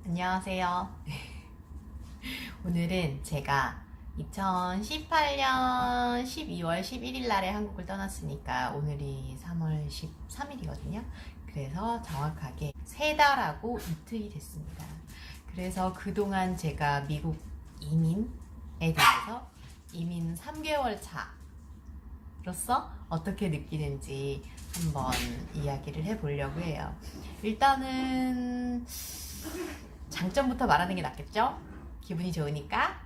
안녕하세요. 오늘은 제가 2018년 12월 11일 날에 한국을 떠났으니까 오늘이 3월 13일이거든요. 그래서 정확하게 3달하고 이틀이 됐습니다. 그래서 그동안 제가 미국 이민에 대해서 이민 3개월 차로서 어떻게 느끼는지 한번 이야기를 해보려고 해요. 일단은 장점부터 말하는 게 낫겠죠? 기분이 좋으니까.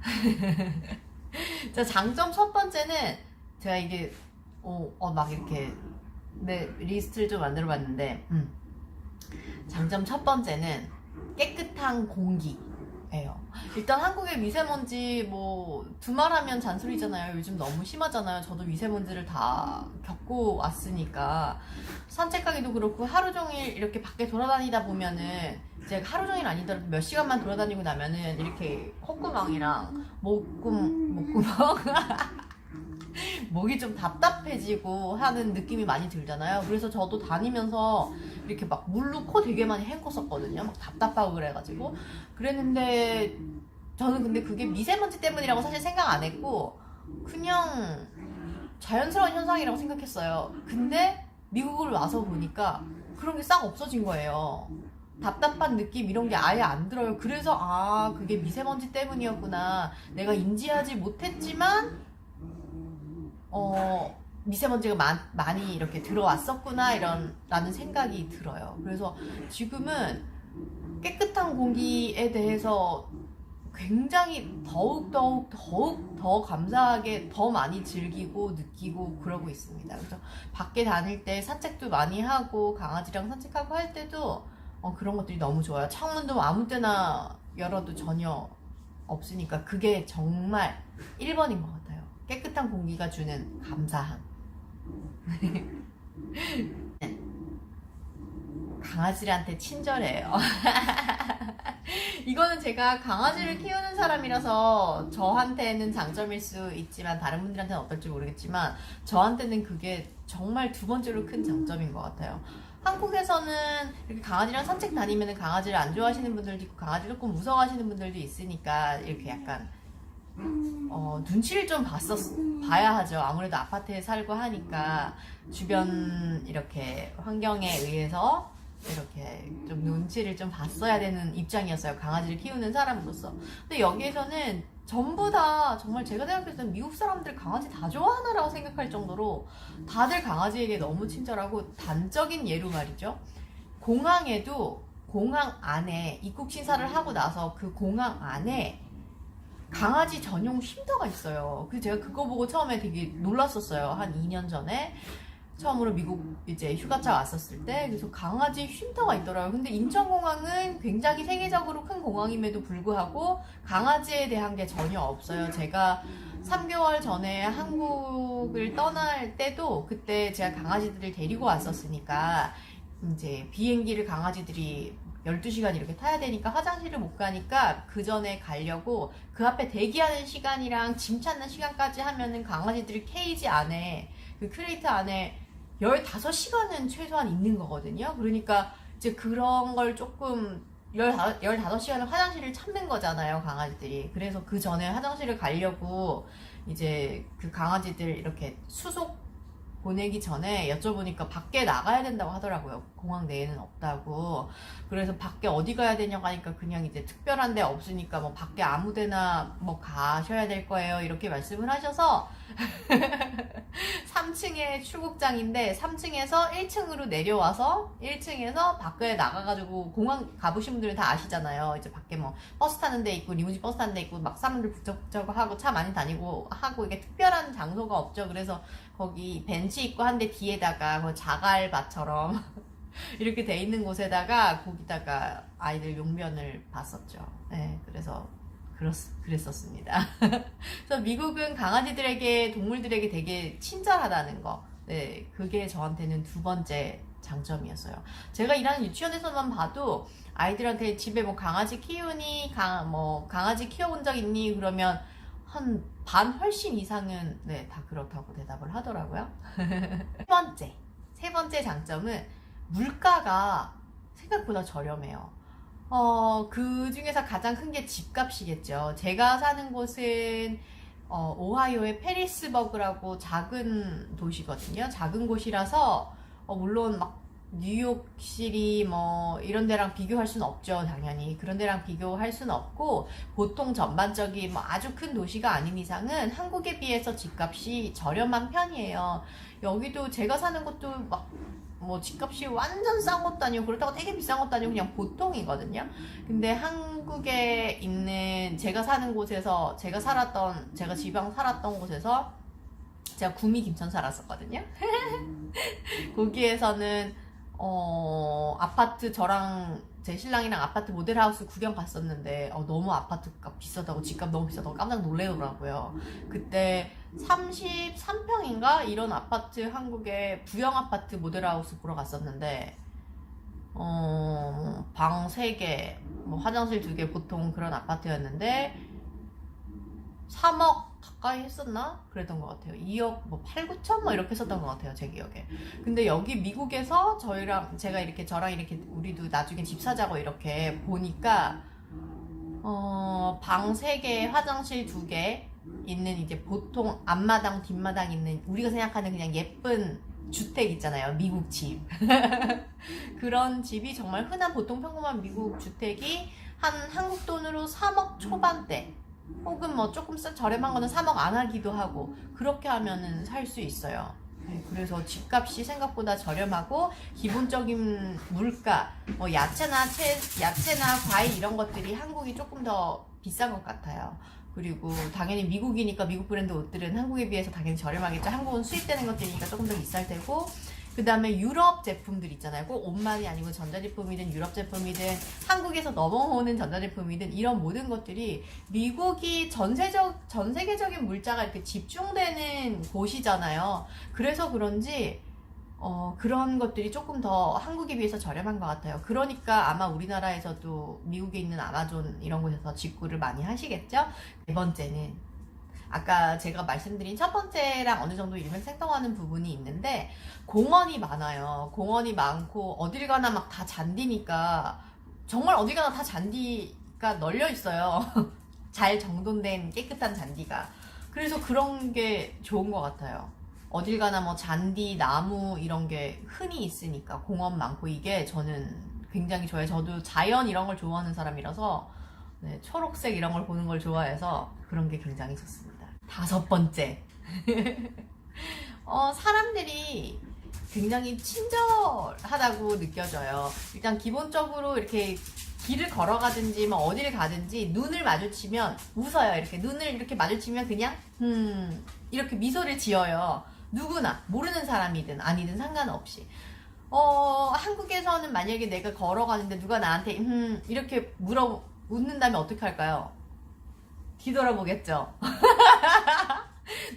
자, 장점 첫 번째는 제가 이게 막 이렇게 내 리스트를 좀 만들어 봤는데 장점 첫 번째는 깨끗한 공기예요. 일단 한국의 미세먼지 뭐 두말하면 잔소리잖아요. 요즘 너무 심하잖아요. 저도 미세먼지를 다 겪고 왔으니까 산책하기도 그렇고 하루 종일 이렇게 밖에 돌아다니다 보면은 제가 하루 종일 아니더라도 몇 시간만 돌아다니고 나면은 이렇게 콧구멍이랑 목구멍 목이 좀 답답해지고 하는 느낌이 많이 들잖아요. 그래서 저도 다니면서 이렇게 막 물로 코 되게 많이 헹궜었거든요. 막 답답하고 그래가지고 그랬는데 저는 근데 그게 미세먼지 때문이라고 사실 생각 안 했고 그냥 자연스러운 현상이라고 생각했어요. 근데 미국을 와서 보니까 그런 게 싹 없어진 거예요. 답답한 느낌 이런 게 아예 안 들어요. 그래서 그게 미세먼지 때문이었구나. 내가 인지하지 못했지만 미세먼지가 많이 이렇게 들어왔었구나 라는 생각이 들어요. 그래서 지금은 깨끗한 공기에 대해서 굉장히 더욱 더 감사하게 더 많이 즐기고 느끼고 그러고 있습니다. 그래서 밖에 다닐 때 산책도 많이 하고 강아지랑 산책하고 할 때도 그런 것들이 너무 좋아요. 창문도 아무 때나 열어도 전혀 없으니까 그게 정말 1번인 것 같아요. 깨끗한 공기가 주는 감사함. 강아지들한테 친절해요. 이거는 제가 강아지를 키우는 사람이라서 저한테는 장점일 수 있지만 다른 분들한테는 어떨지 모르겠지만 저한테는 그게 정말 두 번째로 큰 장점인 것 같아요. 한국에서는 이렇게 강아지랑 산책 다니면 강아지를 안 좋아하시는 분들도 있고 강아지를 조금 무서워하시는 분들도 있으니까 이렇게 약간 눈치를 좀 봐야 하죠. 아무래도 아파트에 살고 하니까 주변 이렇게 환경에 의해서 이렇게 좀 눈치를 좀 봤어야 되는 입장이었어요. 강아지를 키우는 사람으로서. 근데 여기에서는 전부 다 정말 제가 생각했을 때 미국 사람들 강아지 다 좋아하나라고 생각할 정도로 다들 강아지에게 너무 친절하고 단적인 예로 말이죠. 공항에도 공항 안에 입국 심사를 하고 나서 그 공항 안에 강아지 전용 쉼터가 있어요. 그래서 제가 그거 보고 처음에 되게 놀랐었어요. 한 2년 전에 처음으로 미국 이제 휴가차 왔었을 때. 그래서 강아지 쉼터가 있더라고요. 근데 인천공항은 굉장히 세계적으로 큰 공항임에도 불구하고 강아지에 대한 게 전혀 없어요. 제가 3개월 전에 한국을 떠날 때도 그때 제가 강아지들을 데리고 왔었으니까 이제 비행기를 강아지들이 12시간 이렇게 타야 되니까 화장실을 못 가니까 그 전에 가려고 그 앞에 대기하는 시간이랑 짐 찾는 시간까지 하면은 강아지들이 케이지 안에 그 크레이트 안에 15시간은 최소한 있는 거거든요. 그러니까 이제 그런 걸 조금 15시간을 화장실을 찾는 거잖아요, 강아지들이. 그래서 그 전에 화장실을 가려고 이제 그 강아지들 이렇게 수속 보내기 전에 여쭤보니까 밖에 나가야 된다고 하더라고요. 공항 내에는 없다고. 그래서 밖에 어디 가야 되냐고 하니까 그냥 이제 특별한 데 없으니까 뭐 밖에 아무 데나 뭐 가셔야 될 거예요. 이렇게 말씀을 하셔서 3층에 출국장인데 3층에서 1층으로 내려와서 1층에서 밖에 나가가지고 공항 가보신 분들은 다 아시잖아요. 이제 밖에 뭐 버스 타는 데 있고 리무진 버스 타는 데 있고 막 사람들 북적북적 하고 차 많이 다니고 하고 이게 특별한 장소가 없죠. 그래서 거기 벤치 있고 한데 뒤에다가 뭐 자갈밭처럼 이렇게 돼 있는 곳에다가 거기다가 아이들 용변을 봤었죠. 네, 그래서 그랬었습니다. 그래서 미국은 강아지들에게 동물들에게 되게 친절하다는 거, 네, 그게 저한테는 두 번째 장점이었어요. 제가 일하는 유치원에서만 봐도 아이들한테 집에 뭐 강아지 키우니 강아지 키워본 적 있니 그러면 한 반 훨씬 이상은 네, 다 그렇다고 대답을 하더라고요. 세 번째 장점은 물가가 생각보다 저렴해요. 그 중에서 가장 큰 게 집값이겠죠. 제가 사는 곳은 오하이오의 페리스버그라고 작은 도시거든요. 작은 곳이라서 물론 막 뉴욕시리 뭐 이런 데랑 비교할 수는 없죠. 당연히 그런 데랑 비교할 수는 없고, 보통 전반적인 뭐 아주 큰 도시가 아닌 이상은 한국에 비해서 집값이 저렴한 편이에요. 여기도 제가 사는 곳도 막 뭐 집값이 완전 싼 것도 아니고 그렇다고 되게 비싼 것도 아니고 그냥 보통이거든요. 근데 한국에 있는 제가 사는 곳에서 제가 지방 살았던 곳에서 제가 구미 김천 살았었거든요. 거기에서는 아파트, 저랑 제 신랑이랑 아파트 모델하우스 구경 갔었는데 너무 아파트값 비싸다고, 집값 너무 비싸다고 깜짝 놀래더라고요. 그때 33평인가 이런 아파트, 한국의 부영 아파트 모델하우스 보러 갔었는데 방 3개, 뭐 화장실 2개, 보통 그런 아파트였는데 3억 가까이 했었나? 그랬던 것 같아요. 2억 뭐 8, 9천 뭐 이렇게 했었던 것 같아요, 제 기억에. 근데 여기 미국에서 저랑 이렇게 우리도 나중에 집 사자고 이렇게 보니까 방 3개, 화장실 2개 있는, 이제 보통 앞마당 뒷마당 있는, 우리가 생각하는 그냥 예쁜 주택 있잖아요, 미국 집. 그런 집이 정말 흔한 보통 평범한 미국 주택이 한 한국 돈으로 3억 초반대, 혹은 뭐 조금 저렴한 거는 3억 안 하기도 하고, 그렇게 하면은 살 수 있어요. 그래서 집값이 생각보다 저렴하고, 기본적인 물가, 뭐 야채나 과일 이런 것들이 한국이 조금 더 비싼 것 같아요. 그리고 당연히 미국이니까 미국 브랜드 옷들은 한국에 비해서 당연히 저렴하겠죠. 한국은 수입되는 것들이니까 조금 더 비쌀 테고, 그 다음에 유럽 제품들 있잖아요. 꼭 옷만이 아니고 전자제품이든 유럽 제품이든 한국에서 넘어오는 전자제품이든 이런 모든 것들이, 미국이 전 세계적인 물자가 이렇게 집중되는 곳이잖아요. 그래서 그런지 그런 것들이 조금 더 한국에 비해서 저렴한 것 같아요. 그러니까 아마 우리나라에서도 미국에 있는 아마존 이런 곳에서 직구를 많이 하시겠죠? 네 번째는 아까 제가 말씀드린 첫 번째랑 어느 정도 일맥상통하는 부분이 있는데, 공원이 많아요. 공원이 많고 어딜 가나 막 다 잔디니까, 정말 어딜 가나 다 잔디가 널려 있어요. 잘 정돈된 깨끗한 잔디가. 그래서 그런 게 좋은 것 같아요. 어딜 가나 뭐 잔디, 나무 이런 게 흔히 있으니까, 공원 많고, 이게 저는 굉장히 좋아요. 저도 자연 이런 걸 좋아하는 사람이라서 초록색 이런 걸 보는 걸 좋아해서 그런 게 굉장히 좋습니다. 5번째. 사람들이 굉장히 친절하다고 느껴져요. 일단 기본적으로 이렇게 길을 걸어가든지 뭐 어디를 가든지 눈을 마주치면 웃어요. 이렇게 눈을 이렇게 마주치면 그냥 이렇게 미소를 지어요. 누구나, 모르는 사람이든 아니든 상관없이. 한국에서는 만약에 내가 걸어가는데 누가 나한테 이렇게 웃는다면 어떻게 할까요? 뒤돌아보겠죠.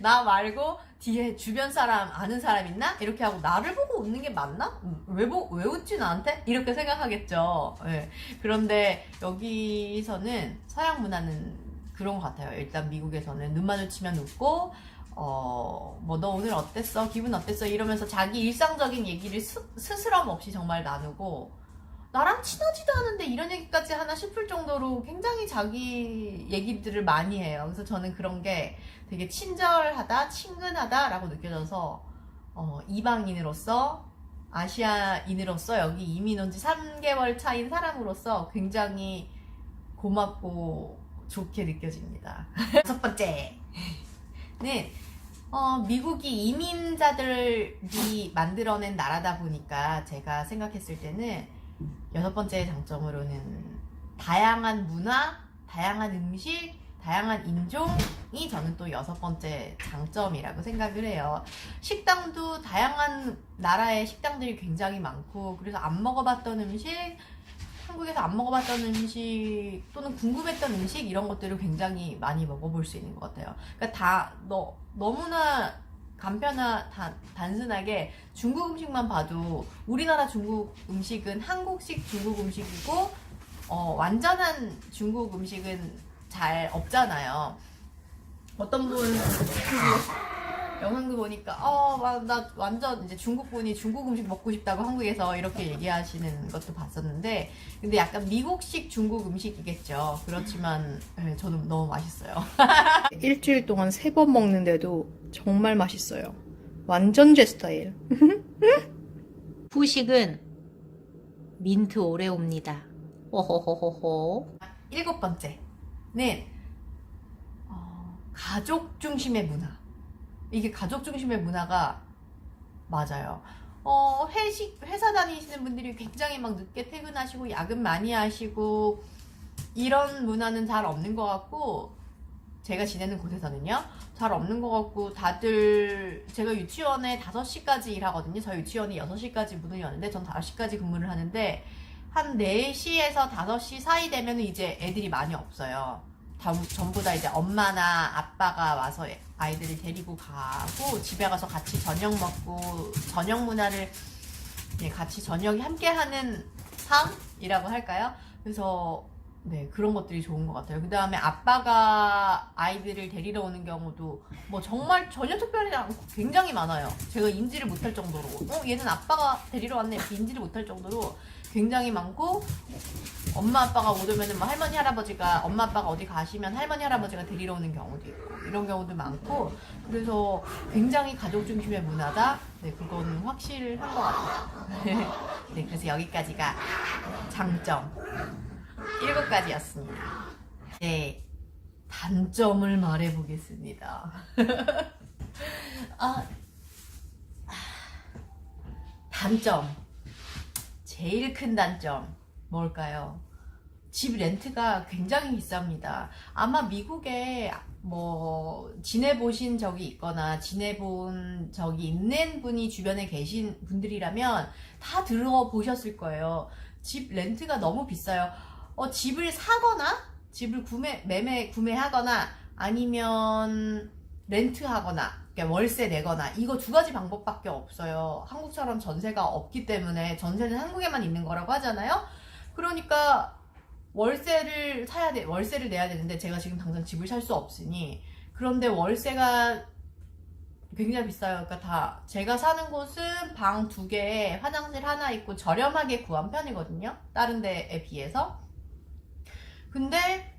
나 말고 뒤에 주변 사람, 아는 사람 있나? 이렇게 하고 나를 보고 웃는 게 맞나? 왜 웃지 나한테? 이렇게 생각하겠죠. 네. 그런데 여기서는 서양 문화는 그런 것 같아요. 일단 미국에서는 눈 마주치면 웃고, 뭐 너 오늘 어땠어? 기분 어땠어? 이러면서 자기 일상적인 얘기를 스스럼 없이 정말 나누고, 나랑 친하지도 않은데 이런 얘기까지 하나 싶을 정도로 굉장히 자기 얘기들을 많이 해요. 그래서 저는 그런 게 되게 친절하다, 친근하다라고 느껴져서 이방인으로서, 아시아인으로서, 여기 이민 온 지 3개월 차인 사람으로서 굉장히 고맙고 좋게 느껴집니다. 6번째는 미국이 이민자들이 만들어낸 나라다 보니까, 제가 생각했을 때는 6번째 장점으로는 다양한 문화, 다양한 음식, 다양한 인종이 저는 또 6번째 장점이라고 생각을 해요. 식당도 다양한 나라의 식당들이 굉장히 많고, 그래서 안 먹어봤던 음식, 한국에서 안 먹어봤던 음식 또는 궁금했던 음식, 이런 것들을 굉장히 많이 먹어볼 수 있는 것 같아요. 그러니까 너무나 단순하게 중국 음식만 봐도, 우리나라 중국 음식은 한국식 중국 음식이고, 완전한 중국 음식은 잘 없잖아요. 어떤 분 영상도 보니까 나 완전 이제 중국 분이 중국 음식 먹고 싶다고 한국에서 이렇게 얘기하시는 것도 봤었는데, 근데 약간 미국식 중국 음식이겠죠. 그렇지만 네, 저는 너무 맛있어요. 일주일 동안 3번 먹는데도 정말 맛있어요. 완전 제 스타일. 후식은 민트 오레오입니다. 호호호호호. 7번째는 가족 중심의 문화. 이게 가족 중심의 문화가 맞아요. 회사 다니시는 분들이 굉장히 막 늦게 퇴근하시고 야근 많이 하시고 이런 문화는 잘 없는 것 같고, 제가 지내는 곳에서는요 잘 없는 것 같고, 다들 제가 유치원에 5시까지 일하거든요. 저희 유치원이 6시까지 문을 여는데 전 5시까지 근무를 하는데, 한 4시에서 5시 사이 되면 이제 애들이 많이 없어요. 전부 다 이제 엄마나 아빠가 와서 아이들을 데리고 가고, 집에 가서 같이 저녁 먹고, 저녁 문화를 같이 저녁이 함께 하는 삶이라고 할까요? 그래서 네, 그런 것들이 좋은 것 같아요. 그 다음에 아빠가 아이들을 데리러 오는 경우도 뭐 정말 전혀 특별하지 않고 굉장히 많아요. 제가 인지를 못할 정도로, 얘는 아빠가 데리러 왔네 이렇게 인지를 못할 정도로 굉장히 많고, 엄마 아빠가 못 오면은 뭐 할머니 할아버지가, 엄마 아빠가 어디 가시면 할머니 할아버지가 데리러 오는 경우도 있고, 이런 경우도 많고, 그래서 굉장히 가족 중심의 문화다. 네, 그거는 확실한 것 같아요. 네, 그래서 여기까지가 장점 7가지였습니다. 네, 단점을 말해보겠습니다. 단점. 제일 큰 단점 뭘까요? 집 렌트가 굉장히 비쌉니다. 아마 미국에 뭐 지내보신 적이 있거나 지내본 적이 있는 분이 주변에 계신 분들이라면 다 들어보셨을 거예요. 집 렌트가 너무 비싸요. 집을 사거나 집을 구매하거나 아니면 렌트하거나, 그러니까 월세 내거나, 이거 2가지 방법밖에 없어요. 한국처럼 전세가 없기 때문에. 전세는 한국에만 있는 거라고 하잖아요. 그러니까 월세를 내야 되는데, 제가 지금 당장 집을 살 수 없으니. 그런데 월세가 굉장히 비싸요. 그러니까 다 제가 사는 곳은 방 2개에 화장실 하나 있고 저렴하게 구한 편이거든요, 다른 데에 비해서. 근데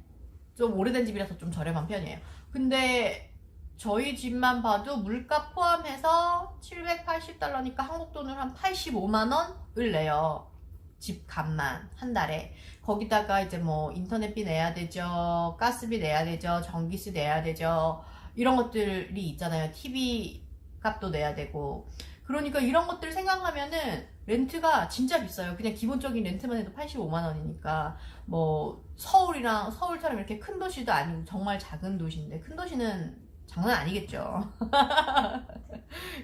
좀 오래된 집이라서 좀 저렴한 편이에요. 근데 저희 집만 물가 포함해서 $780니까 한국 돈으로 한 85만원을 내요. 집 값만 한 달에. 거기다가 이제 뭐 인터넷비 내야 되죠, 가스비 내야 되죠, 전기세 내야 되죠, 이런 것들이 있잖아요. TV 값도 내야 되고. 그러니까 이런 것들 생각하면은 렌트가 진짜 비싸요. 그냥 기본적인 렌트만 해도 85만원이니까. 뭐 서울처럼 이렇게 큰 도시도 아니고 정말 작은 도시인데, 큰 도시는 장난 아니겠죠.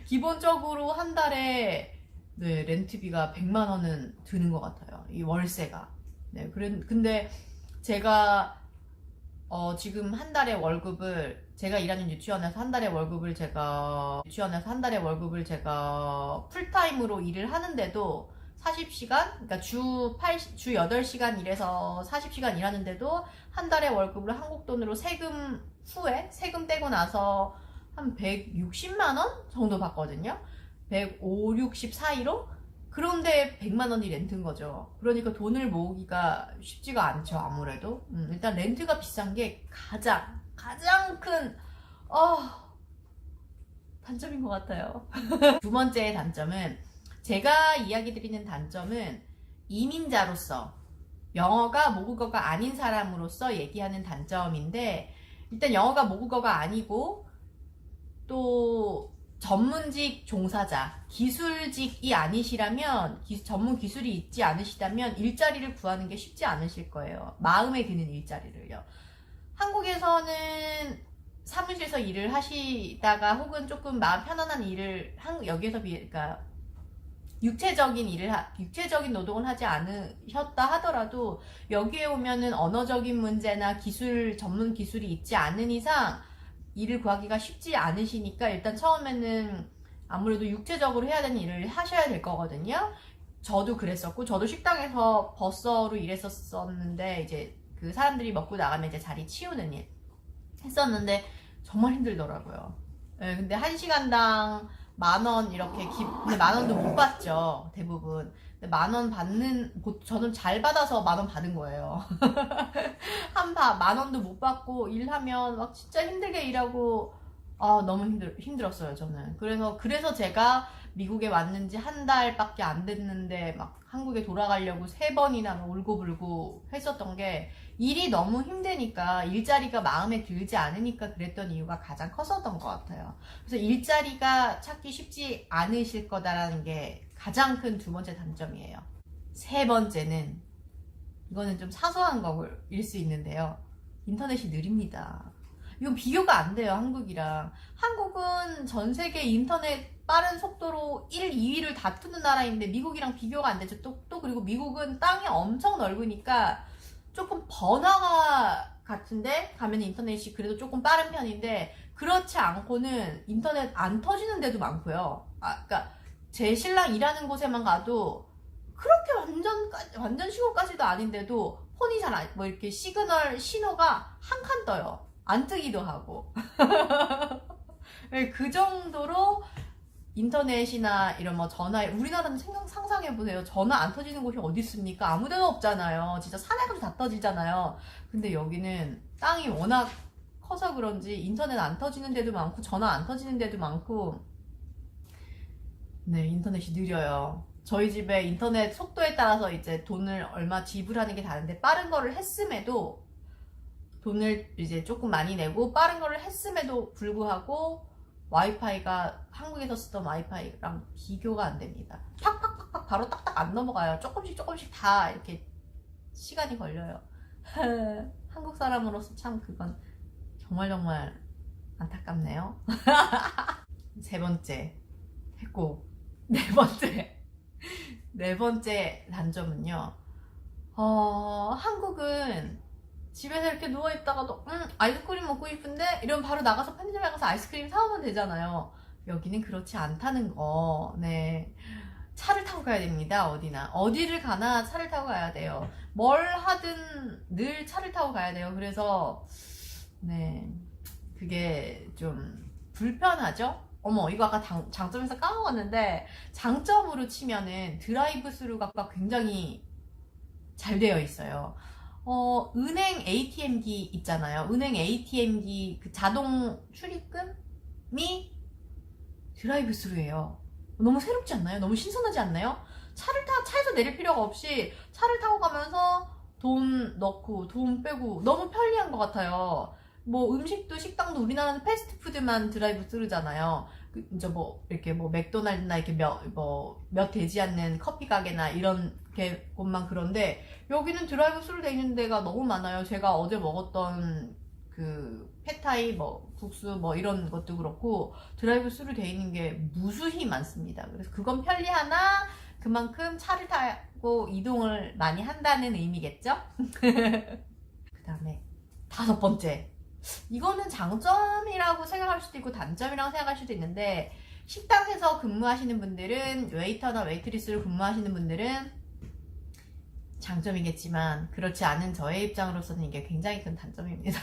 기본적으로 한 달에 네, 렌트비가 100만원은 드는 것 같아요, 이 월세가. 네, 근데 제가 지금 한 달에 월급을, 제가 일하는 유치원에서 한 달에 월급을 제가 풀타임으로 일을 하는데도 40시간, 그러니까 주 8시간 일해서 40시간 일하는데도 한 달에 월급을 한국 돈으로 세금 떼고 나서 한 160만원 정도 받거든요. 150, 60 사이로. 그런데 100만원이 렌트인 거죠. 그러니까 돈을 모으기가 쉽지가 않죠, 아무래도. 일단 렌트가 비싼 게 가장 큰 단점인 것 같아요. 2번째 단점은, 제가 이야기 드리는 단점은 이민자로서, 영어가 모국어가 아닌 사람으로서 얘기하는 단점인데, 일단 영어가 모국어가 아니고 또 전문직 종사자, 기술직이 아니시라면, 전문 기술이 있지 않으시다면 일자리를 구하는 게 쉽지 않으실 거예요. 마음에 드는 일자리를요. 한국에서는 사무실에서 일을 하시다가 혹은 조금 마음 편안한 일을 여기에서 그러니까 육체적인 노동을 하지 않으셨다 하더라도 여기에 오면은 언어적인 문제나 전문 기술이 있지 않은 이상 일을 구하기가 쉽지 않으시니까, 일단 처음에는 아무래도 육체적으로 해야 되는 일을 하셔야 될 거거든요. 저도 그랬었고, 저도 식당에서 버서로 일했었는데, 이제 그 사람들이 먹고 나가면 이제 자리 치우는 일 했었는데 정말 힘들더라고요. 네, 근데 1시간당 10,000원 이렇게 근데 10,000원도 못 받죠, 대부분. 근데 10,000원 저는 잘 받아서 10,000원 받은 거예요. 10,000원도 못 받고 일하면 막 진짜 힘들게 일하고, 너무 힘들었어요, 저는. 그래서 제가 미국에 왔는지 한 달밖에 안 됐는데 막 한국에 돌아가려고 3번이나 울고불고 했었던 게, 일이 너무 힘드니까, 일자리가 마음에 들지 않으니까 그랬던 이유가 가장 컸었던 것 같아요. 그래서 일자리가 찾기 쉽지 않으실 거다라는 게 가장 큰 두 번째 단점이에요. 세 번째는, 이거는 좀 사소한 거일 수 있는데요. 인터넷이 느립니다. 이건 비교가 안 돼요, 한국이랑. 한국은 전 세계 인터넷 빠른 속도로 1, 2위를 다투는 나라인데 미국이랑 비교가 안 되죠. 또 그리고 미국은 땅이 엄청 넓으니까 조금 번화가 같은데 가면 인터넷이 그래도 조금 빠른 편인데, 그렇지 않고는 인터넷 안 터지는 데도 많고요. 그러니까 제 신랑 일하는 곳에만 가도 그렇게 완전 시골까지도 아닌데도 폰이 뭐 이렇게 시그널 신호가 한 칸 떠요. 안 뜨기도 하고. 그 정도로 인터넷이나 이런 뭐 전화, 우리나라는 상상해보세요. 전화 안 터지는 곳이 어디 있습니까? 아무 데도 없잖아요. 진짜 산에 가도 다 터지잖아요. 근데 여기는 땅이 워낙 커서 그런지 인터넷 안 터지는 데도 많고 전화 안 터지는 데도 많고, 네, 인터넷이 느려요. 저희 집에 인터넷 속도에 따라서 이제 돈을 얼마 지불하는 게 다른데, 빠른 거를 했음에도 돈을 이제 조금 많이 내고 빠른 거를 했음에도 불구하고 와이파이가 한국에서 쓰던 와이파이랑 비교가 안 됩니다. 팍팍팍팍 바로 딱딱 안 넘어가요. 조금씩 다 이렇게 시간이 걸려요. 한국 사람으로서 참 그건 정말 안타깝네요. 세 번째 했고, 네 번째 단점은요. 한국은 집에서 이렇게 누워있다가도 아이스크림 먹고 싶은데 이러면 바로 나가서 편의점에 가서 아이스크림 사오면 되잖아요. 여기는 그렇지 않다는 거. 네, 차를 타고 가야 됩니다. 어디를 가나 차를 타고 가야 돼요. 뭘 하든 늘 차를 타고 가야 돼요. 그래서 네, 그게 좀 불편하죠. 이거 아까 장점에서 까먹었는데, 장점으로 치면은 드라이브 스루가 굉장히 잘 되어 있어요. 은행 ATM기 있잖아요. 은행 ATM기 그 자동 출입금이 드라이브 스루예요. 너무 새롭지 않나요? 너무 신선하지 않나요? 차에서 내릴 필요가 없이 차를 타고 가면서 돈 넣고 돈 빼고 너무 편리한 것 같아요. 뭐 음식도 식당도 우리나라는 패스트푸드만 드라이브 스루잖아요. 이제 이렇게 맥도날드나 이렇게 몇 되지 않는 커피 가게나 이런 곳만 그런데, 여기는 드라이브 스루 돼 있는 데가 너무 많아요. 제가 어제 먹었던 그 팟타이 국수 이런 것도 그렇고 드라이브 스루 돼 있는 게 무수히 많습니다. 그래서 그건 편리하나 그만큼 차를 타고 이동을 많이 한다는 의미겠죠? 그 다음에 5번째, 이거는 장점이라고 생각할 수도 있고 단점이라고 생각할 수도 있는데, 식당에서 근무하시는 분들은, 웨이터나 웨이트리스로 근무하시는 분들은 장점이겠지만, 그렇지 않은 저의 입장으로서는 이게 굉장히 큰 단점입니다.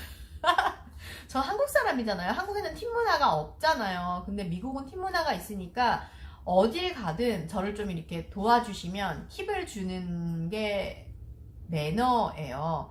저 한국 사람이잖아요. 한국에는 팁 문화가 없잖아요. 근데 미국은 팁 문화가 있으니까 어딜 가든 저를 좀 이렇게 도와주시면 팁을 주는 게 매너예요.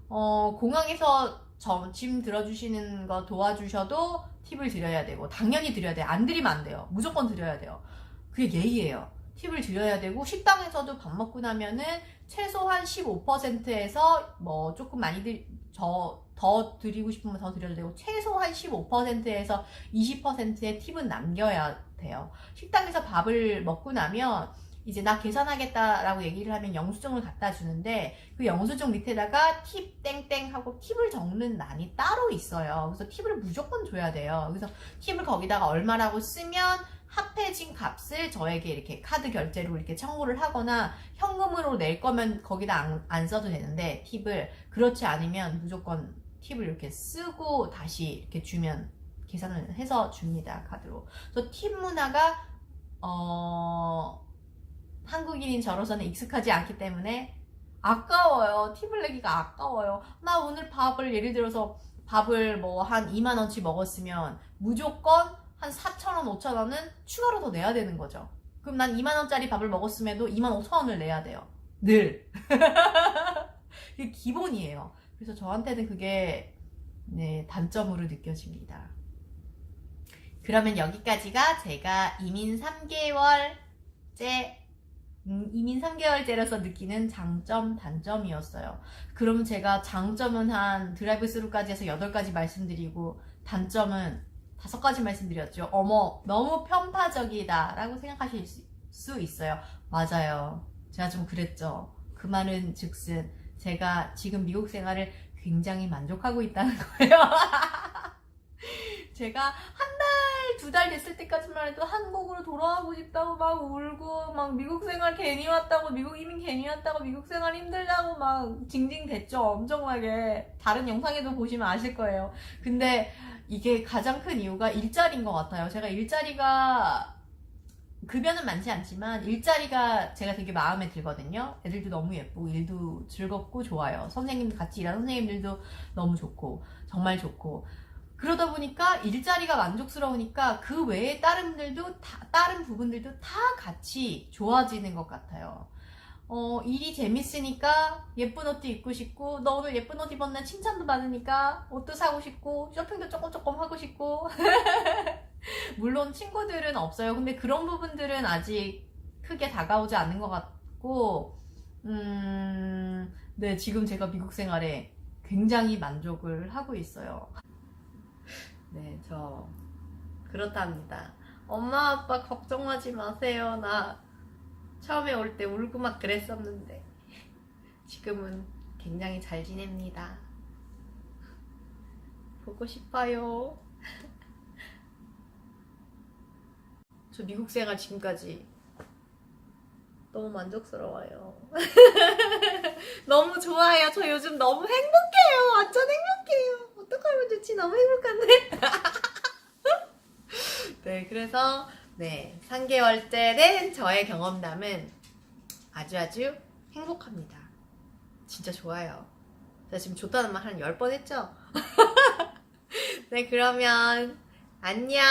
공항에서 짐 들어주시는 거 도와주셔도 팁을 드려야 되고, 당연히 드려야 돼요. 안 드리면 안 돼요. 무조건 드려야 돼요. 그게 예의예요. 팁을 드려야 되고, 식당에서도 밥 먹고 나면은 최소한 15%에서 조금 많이 더 드리고 싶으면 더 드려도 되고, 최소한 15%에서 20%의 팁은 남겨야 돼요. 식당에서 밥을 먹고 나면 이제 나 계산하겠다라고 얘기를 하면 영수증을 갖다 주는데, 그 영수증 밑에다가 팁 땡땡 하고 팁을 적는欄이 따로 있어요. 그래서 팁을 무조건 줘야 돼요. 그래서 팁을 거기다가 얼마라고 쓰면 합해진 값을 저에게 이렇게 카드 결제로 이렇게 청구를 하거나, 현금으로 낼 거면 거기다 안 써도 되는데 팁을, 그렇지 않으면 무조건 팁을 이렇게 쓰고 다시 이렇게 주면 계산을 해서 줍니다, 카드로. 그래서 팁 문화가 한국인인 저로서는 익숙하지 않기 때문에 아까워요. 팁을 내기가 아까워요. 나 오늘 예를 들어서 밥을 한 2만원치 먹었으면 무조건 한 4,000원, 5,000원은 추가로 더 내야 되는 거죠. 그럼 난 2만 원짜리 밥을 먹었음에도 2만 5천 원을 내야 돼요. 늘. 그게 기본이에요. 그래서 저한테는 그게 네, 단점으로 느껴집니다. 그러면 여기까지가 제가 이민 3개월째로서 느끼는 장점, 단점이었어요. 그럼 제가 장점은 한 드라이브 스루까지 해서 8가지 말씀드리고 단점은 5가지 말씀드렸죠. 어머, 너무 편파적이다 라고 생각하실 수 있어요. 맞아요. 제가 좀 그랬죠. 그 말은 즉슨 제가 지금 미국 생활을 굉장히 만족하고 있다는 거예요. 제가 한 달, 2달 됐을 때까지만 해도 한국으로 돌아가고 싶다고 막 울고, 막 미국 생활 괜히 왔다고, 미국 이민 괜히 왔다고, 미국 생활 힘들다고 막 징징댔죠. 엄청나게. 다른 영상에도 보시면 아실 거예요. 근데 이게 가장 큰 이유가 일자리인 것 같아요. 제가 일자리가, 급여는 많지 않지만 일자리가 제가 되게 마음에 들거든요. 애들도 너무 예쁘고 일도 즐겁고 좋아요. 선생님 같이 일하는 선생님들도 너무 좋고 정말 좋고 그러다 보니까 일자리가 만족스러우니까 그 외에 다른 부분들도 다 같이 좋아지는 것 같아요. 일이 재밌으니까 예쁜 옷도 입고 싶고 너 오늘 예쁜 옷 입었네 칭찬도 받으니까 옷도 사고 싶고 쇼핑도 조금 하고 싶고 물론 친구들은 없어요. 근데 그런 부분들은 아직 크게 다가오지 않는 것 같고 네, 지금 제가 미국 생활에 굉장히 만족을 하고 있어요. 네, 저 그렇답니다. 엄마 아빠 걱정하지 마세요. 나 처음에 올 때 울고 막 그랬었는데 지금은 굉장히 잘 지냅니다. 보고 싶어요. 저 미국 생활 지금까지 너무 만족스러워요. 너무 좋아요. 저 요즘 너무 행복해요. 완전 행복해요. 어떡하면 좋지? 너무 행복한데? 네, 그래서 네, 3개월째 된 저의 경험담은 아주 행복합니다. 진짜 좋아요. 제가 지금 좋다는 말 한 10번 했죠? 네, 그러면 안녕.